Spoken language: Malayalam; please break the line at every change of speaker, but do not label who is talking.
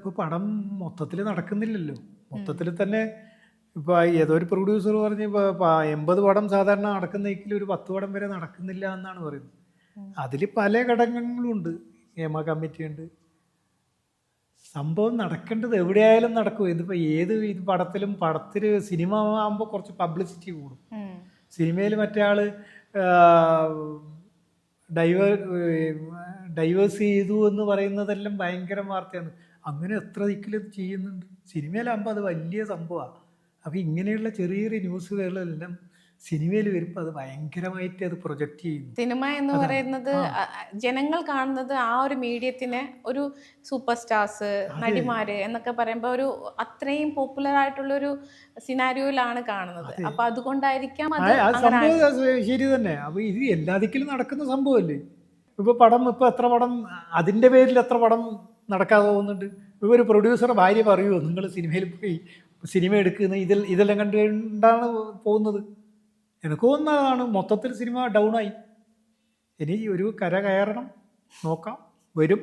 ഇപ്പോൾ പടം മൊത്തത്തിൽ നടക്കുന്നില്ലല്ലോ. മൊത്തത്തിൽ തന്നെ ഇപ്പോൾ ഏതോ ഒരു പ്രൊഡ്യൂസർ പറഞ്ഞ് ഇപ്പോൾ 80 പടം സാധാരണ നടക്കുന്നതിൽ ഒരു 10 പടം വരെ നടക്കുന്നില്ല എന്നാണ് പറയുന്നത്. അതിൽ പല ഘടകങ്ങളുണ്ട്. ഹേമ കമ്മിറ്റി ഉണ്ട്. സംഭവം നടക്കേണ്ടത് എവിടെയായാലും നടക്കും. ഇതിപ്പോൾ ഏത് ഇത് പടത്തിൽ സിനിമ ആകുമ്പോൾ കുറച്ച് പബ്ലിസിറ്റി കൂടും. സിനിമയിൽ മറ്റേ ആൾ ഡൈവേഴ്സ് ചെയ്തു എന്ന് പറയുന്നതെല്ലാം ഭയങ്കര വാർത്തയാണ്. അങ്ങനെ എത്ര ദിക്കിലും ചെയ്യുന്നുണ്ട്. സിനിമയിലാകുമ്പോൾ അത് വലിയ സംഭവമാണ്. അപ്പോൾ ഇങ്ങനെയുള്ള ചെറിയ ചെറിയ ന്യൂസുകളെല്ലാം സിനിമയിൽ വരുമ്പോൾ അത് ഭയങ്കരമായിട്ട് അത് പ്രൊജക്റ്റ് ചെയ്യുന്നു.
സിനിമ എന്ന് പറയുന്നത് ജനങ്ങൾ കാണുന്നത് ആ ഒരു മീഡിയത്തിനെ ഒരു സൂപ്പർ സ്റ്റാർസ്, നടിമാര് എന്നൊക്കെ പറയുമ്പോൾ ഒരു അത്രയും പോപ്പുലർ ആയിട്ടുള്ളൊരു സിനാരിയോയിലാണ് കാണുന്നത്. അപ്പൊ അതുകൊണ്ടായിരിക്കാം
സംഭവം ശരി തന്നെ. അപ്പോൾ ഇത് എല്ലാ ദിക്കിലും നടക്കുന്ന സംഭവമല്ലേ. ഇപ്പോൾ എത്ര പടം അതിൻ്റെ പേരിൽ എത്ര പടം നടക്കാതെ പോകുന്നുണ്ട്. ഇപ്പോൾ ഒരു പ്രൊഡ്യൂസറെ ഭാര്യ പറയുമോ നിങ്ങൾ സിനിമയിൽ പോയി സിനിമ എടുക്കുന്ന ഇതെല്ലാം കണ്ടുകൊണ്ടാണ് പോകുന്നത്. എനിക്ക് തോന്നുന്നതാണ് മൊത്തത്തിൽ സിനിമ ഡൗണായി. ഇനി ഒരു കര കയറണം, നോക്കാം, വരും.